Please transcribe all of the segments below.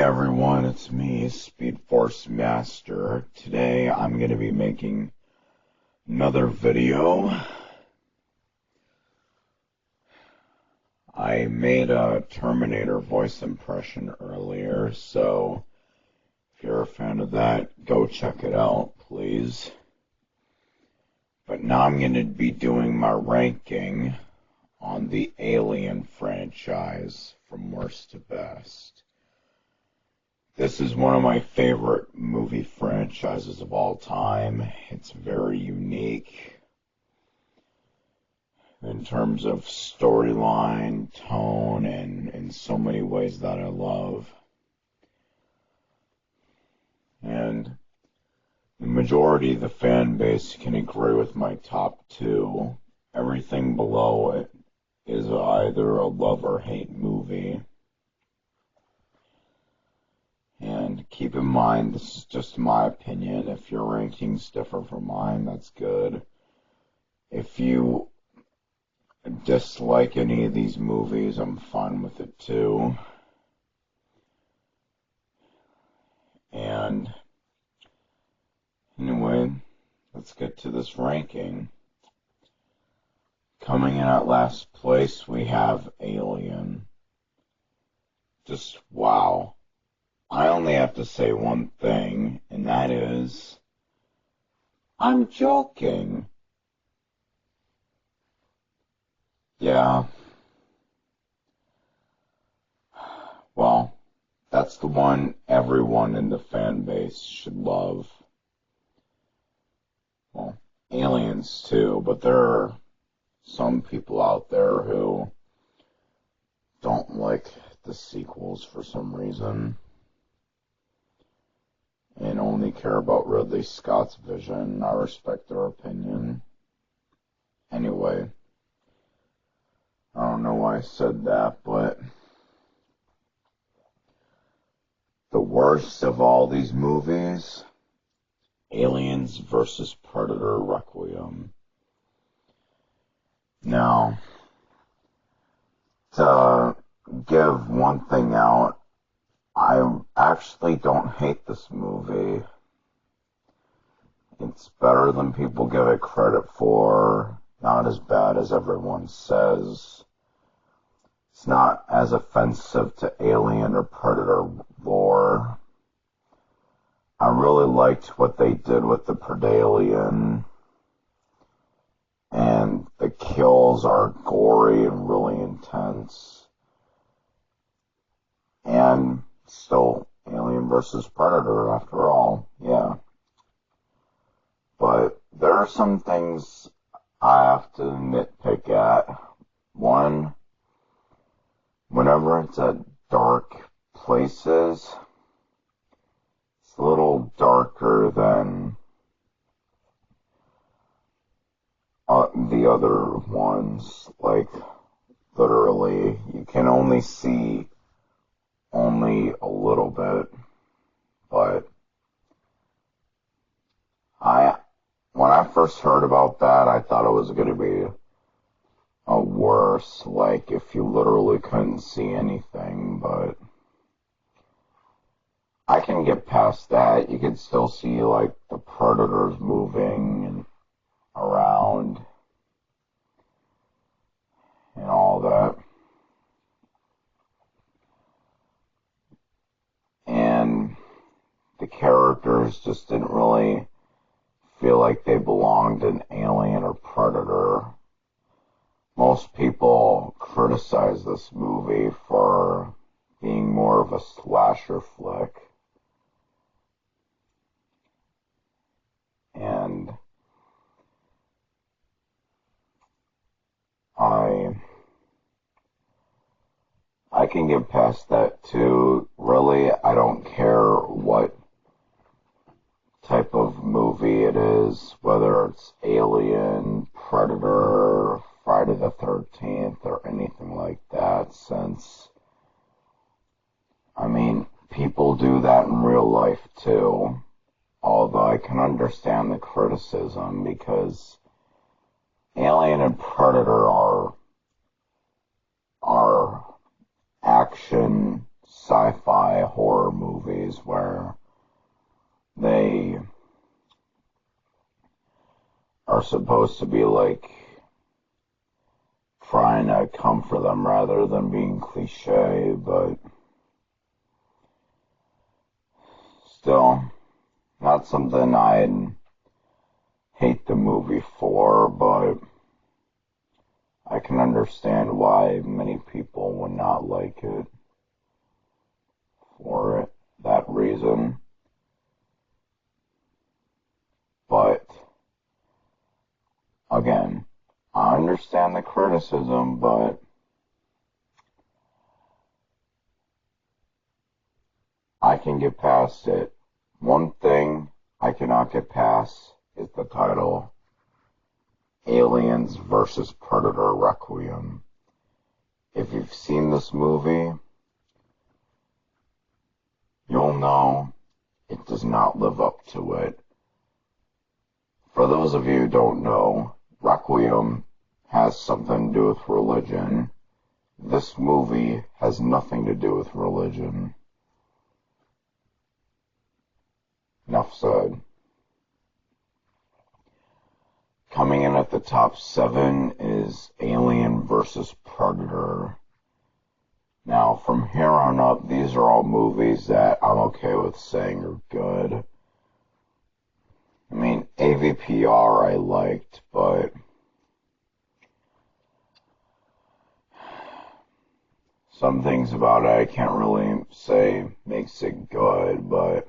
everyone, it's me, Speed Force Master. Today I'm going to be making another video. I made a Terminator voice impression earlier, so if you're a fan of that, go check it out, please. But now I'm going to be doing my ranking on the Alien franchise from worst to best. This is one of my favorite movie franchises of all time. It's very unique in terms of storyline, tone, and in so many ways that I love. And the majority of the fan base can agree with my top two. Everything below it is either a love or hate movie. And keep in mind, this is just my opinion. If your rankings differ from mine, that's good. If you dislike any of these movies, I'm fine with it too. And anyway, let's get to this ranking. Coming in at last place, we have Alien. Just wow. I only have to say one thing, and that is, I'm joking. Yeah. Well, that's the one everyone in the fan base should love. Well, Aliens too, but there are some people out there who don't like the sequels for some reason and only care about Ridley Scott's vision. I respect their opinion. Anyway, I don't know why I said that, but the worst of all these movies, Aliens vs. Predator Requiem. Now, to give one thing out, I actually don't hate this movie. It's better than people give it credit for. Not as bad as everyone says. It's not as offensive to Alien or Predator lore. I really liked what they did with the Predalien. And the kills are gory and really intense. And still Alien versus Predator after all, yeah. But there are some things I have to nitpick at. One, whenever it's at dark places, it's a little darker than the other ones. Like, literally, you can only see only a little bit, but when I first heard about that, I thought it was going to be a worse, like if you literally couldn't see anything, but I can get past that. You can still see like the predators moving and around and all that. And the characters just didn't really feel like they belonged in Alien or Predator. Most people criticize this movie for being more of a slasher flick. And I can get past that too. Really, I don't care what type of movie it is, whether it's Alien, Predator, Friday the 13th, or anything like that, since, I mean, people do that in real life too. Although I can understand the criticism, because Alien and Predator are action sci-fi horror movies where they are supposed to be like trying to comfort them rather than being cliche, but still not something I'd hate the movie for, but I can understand why many people would not like it for that reason. But again, I understand the criticism, but I can get past it. One thing I cannot get past is the title, Aliens vs. Predator Requiem. If you've seen this movie, you'll know it does not live up to it. For those of you who don't know, Requiem has something to do with religion. This movie has nothing to do with religion. Enough said. Coming in at the top 7 is Alien vs. Predator. Now, from here on up, these are all movies that I'm okay with saying are good. I mean, AVPR I liked, but some things about it I can't really say makes it good, but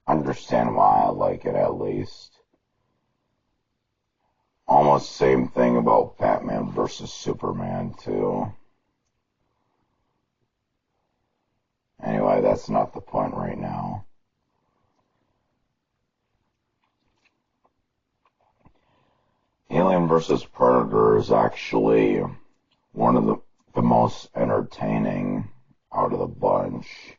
I understand why I like it at least. Almost same thing about Batman vs. Superman too. Anyway, that's not the point right now. Alien vs. Predator is actually one of the most entertaining out of the bunch.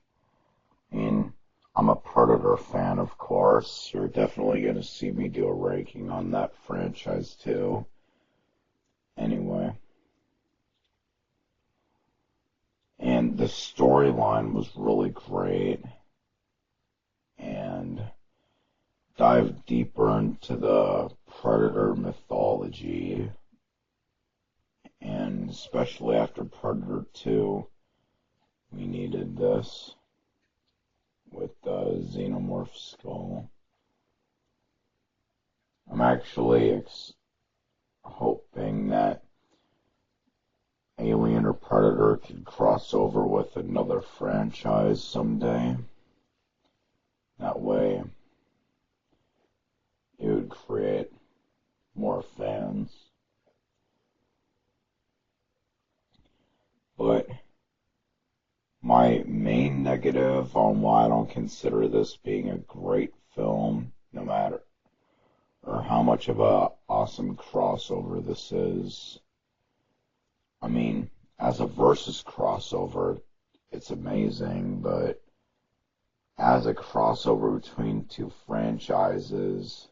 I mean, I'm a Predator fan, of course. You're definitely going to see me do a ranking on that franchise, too. Anyway. And the storyline was really great. And dived deeper into the Predator mythology. And especially after Predator 2, we needed this with the Xenomorph skull. I'm actually hoping that Alien or Predator could cross over with another franchise someday. That way, it would create more fans. But my main negative on why I don't consider this being a great film, no matter or how much of a awesome crossover this is. I mean, as a versus crossover, it's amazing, but as a crossover between two franchises,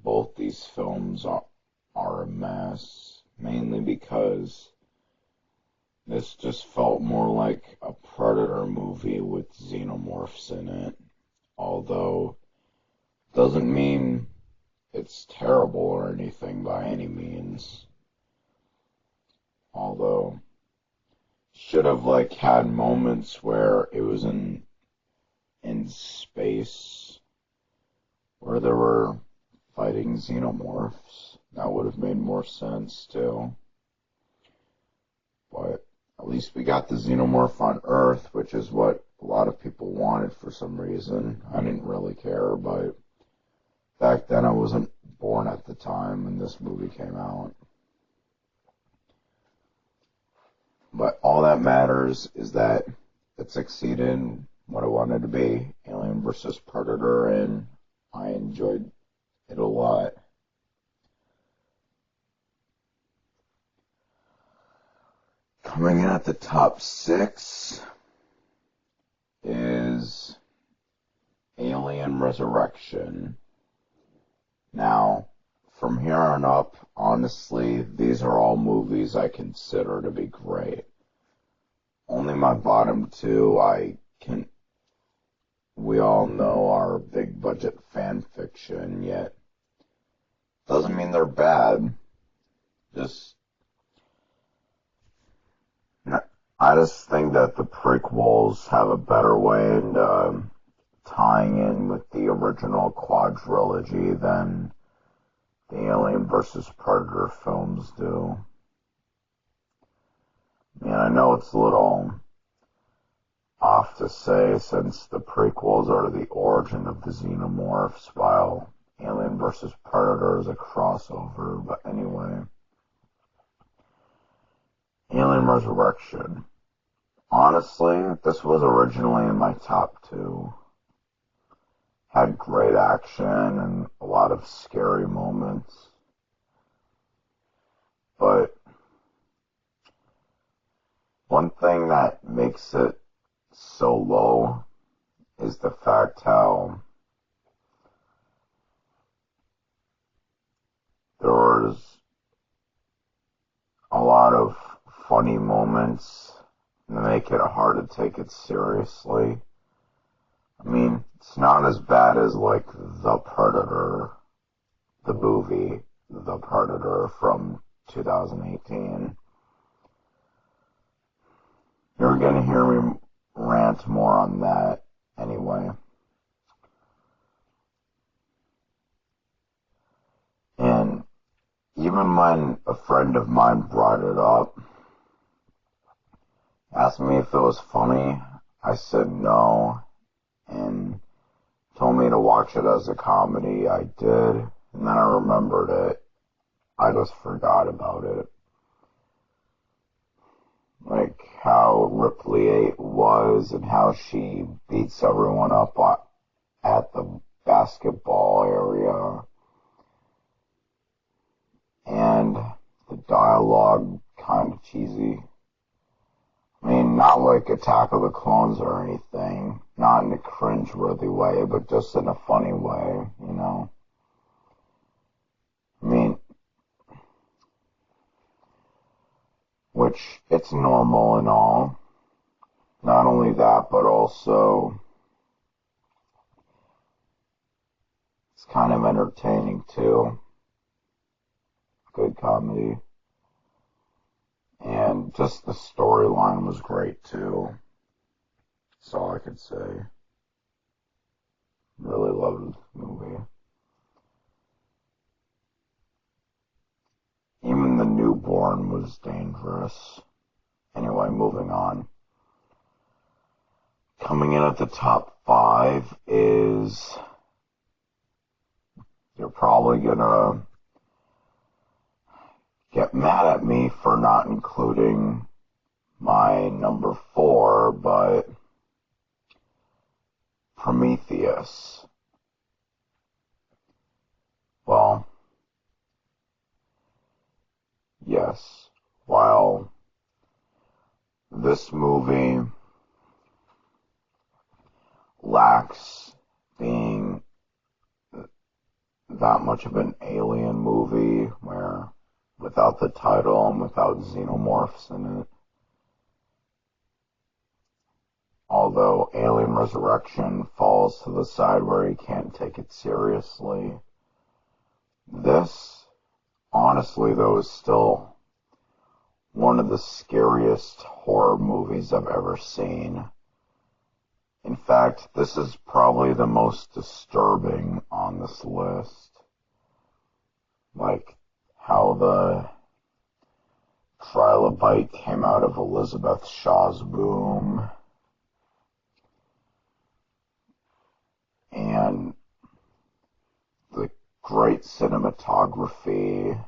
both these films are a mess, mainly because this just felt more like a Predator movie with xenomorphs in it, although doesn't mean it's terrible or anything by any means. Although should have had moments where it was in space where there were fighting xenomorphs. That would have made more sense too. But at least we got the xenomorph on Earth, which is what a lot of people wanted for some reason. I didn't really care, but back then I wasn't born at the time when this movie came out. But all that matters is that it succeeded in what I wanted to be, Alien vs. Predator, and I enjoyed it a lot. Coming in at the top 6 is Alien Resurrection. Now, from here on up, honestly, these are all movies I consider to be great. Only in my bottom two, we all know are big budget fan fiction, yet doesn't mean they're bad. Just, I just think that the prequels have a better way in tying in with the original quadrilogy than the Alien vs. Predator films do. I know it's a little off to say since the prequels are the origin of the xenomorphs while Alien vs. Predator is a crossover, but anyway. Alien Resurrection. Honestly, this was originally in my top two. Had great action and a lot of scary moments. But one thing that makes it so low is the fact how there was a lot of funny moments that make it hard to take it seriously. It's not as bad as like The Predator, the movie, The Predator from 2018. You're gonna hear me rant more on that anyway. And even when a friend of mine brought it up, asked me if it was funny, I said no, and told me to watch it as a comedy. I did, and then I remembered it. I just forgot about it. Like how Ripley was and how she beats everyone up at the basketball area. And the dialogue kind of cheesy. Not like Attack of the Clones or anything. Not in a cringe-worthy way, but just in a funny way, Which, it's normal and all. Not only that, but also it's kind of entertaining too. Good comedy. And just the storyline was great too. That's all I could say. Really loved the movie. Even the newborn was dangerous. Anyway, moving on. Coming in at the top 5 is... You're probably gonna get mad at me for not including my number 4, but Prometheus. Well, yes, while this movie lacks being that much of an alien movie where without the title and without xenomorphs in it. Although Alien Resurrection falls to the side where you can't take it seriously. This, honestly though, is still one of the scariest horror movies I've ever seen. In fact, this is probably the most disturbing on this list. Like how the trilobite came out of Elizabeth Shaw's womb. And the great cinematography.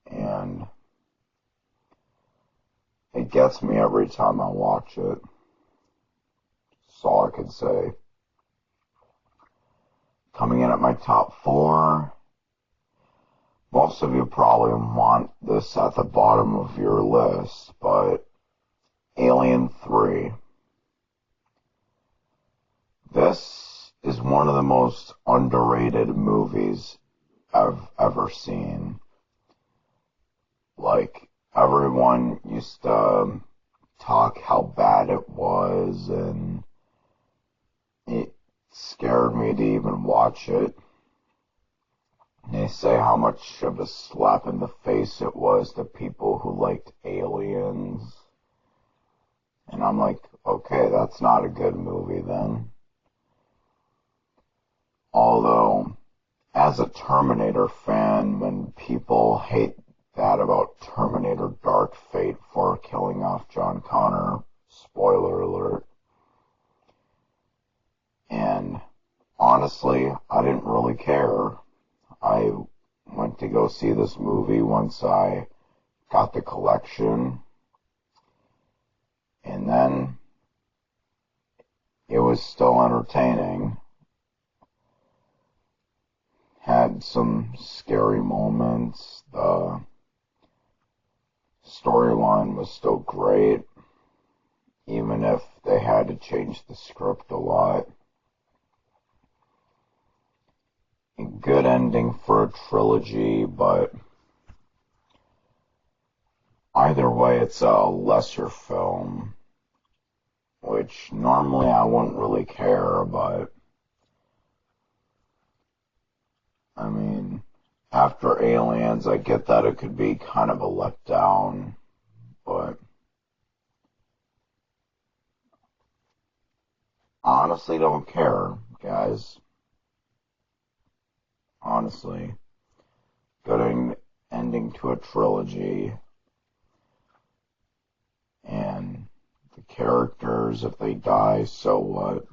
And it gets me every time I watch it. That's all I could say. Coming in at my top 4, most of you probably want this at the bottom of your list, but Alien 3. This is one of the most underrated movies I've ever seen. Like, everyone used to talk how bad it was, and it scared me to even watch it. They say how much of a slap in the face it was to people who liked Aliens. And I'm like, okay, that's not a good movie then. Although, as a Terminator fan, when people hate that about Terminator Dark Fate for killing off John Connor, spoiler alert, and honestly, I didn't really care. I went to go see this movie once I got the collection, and then it was still entertaining. Had some scary moments. The storyline was still great, even if they had to change the script a lot. A good ending for a trilogy, but either way, it's a lesser film, which normally I wouldn't really care, but I mean, after Aliens, I get that it could be kind of a letdown, but honestly don't care, guys. Honestly, good ending to a trilogy, and the characters, if they die, so what?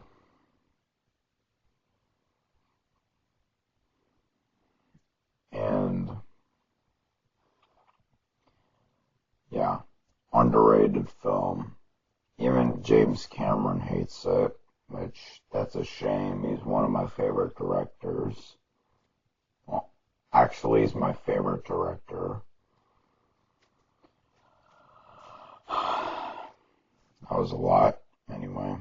And yeah, underrated film. Even James Cameron hates it, which that's a shame. He's one of my favorite directors. Well, actually, he's my favorite director. That was a lot. Anyway,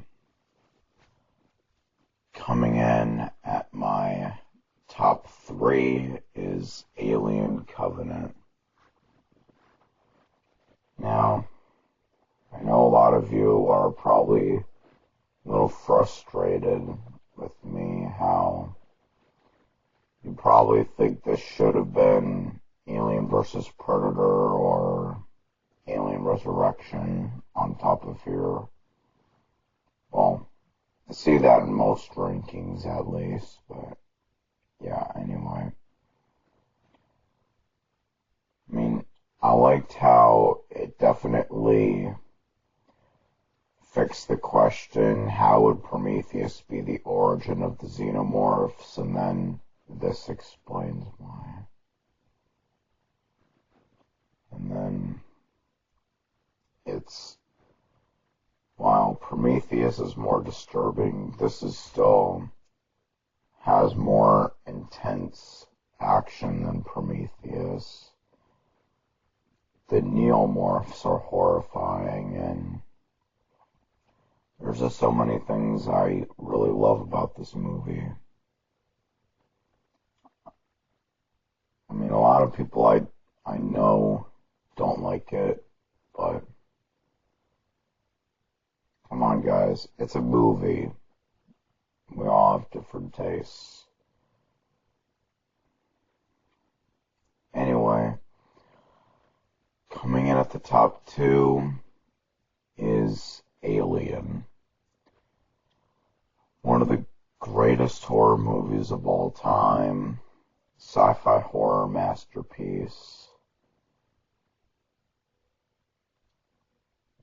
coming in at my top 3 is Alien Covenant. Now, I know a lot of you are probably a little frustrated with me how you probably think this should have been Alien vs. Predator or Alien Resurrection on top of your, well, I see that in most rankings at least, but yeah, anyway. I mean, I liked how it definitely fixed the question, how would Prometheus be the origin of the xenomorphs, and then this explains why. And then it's, while Prometheus is more disturbing, this is still has more intense action than Prometheus. The neomorphs are horrifying, and there's just so many things I really love about this movie. I mean, a lot of people I know don't like it, but come on, guys, it's a movie. We all have different tastes. Anyway, coming in at the top 2 is Alien. One of the greatest horror movies of all time. Sci-fi horror masterpiece.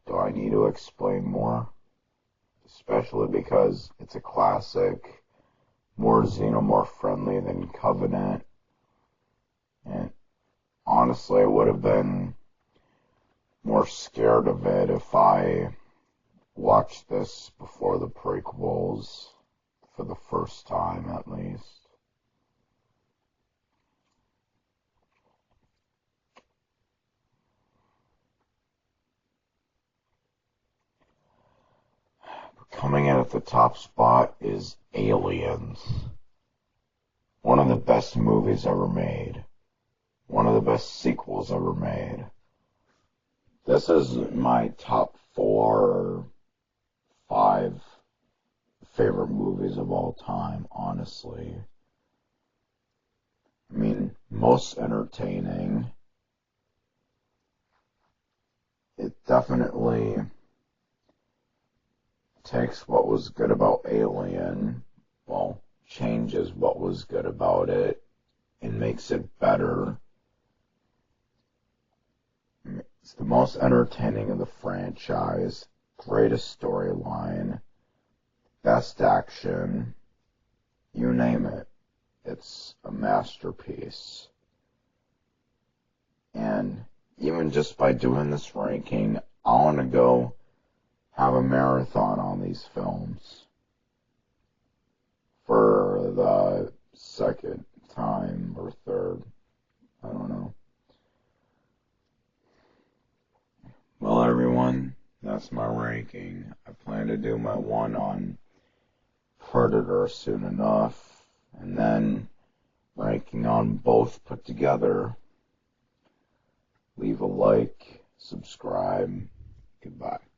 Do I need to explain more? Especially because it's a classic, more xenomorph friendly than Covenant. And honestly, I would have been more scared of it if I watched this before the prequels, for the first time at least. Coming in at the top spot is Aliens. One of the best movies ever made. One of the best sequels ever made. This is my top 4 or 5 favorite movies of all time, honestly. I mean, most entertaining. It definitely takes what was good about Alien, well, changes what was good about it, and makes it better. It's the most entertaining of the franchise, greatest storyline, best action, you name it. It's a masterpiece. And even just by doing this ranking, I want to go have a marathon on these films for the second time or third. I don't know. Well, everyone, that's my ranking. I plan to do my one on Predator soon enough, and then ranking on both put together. Leave a like, subscribe. Goodbye.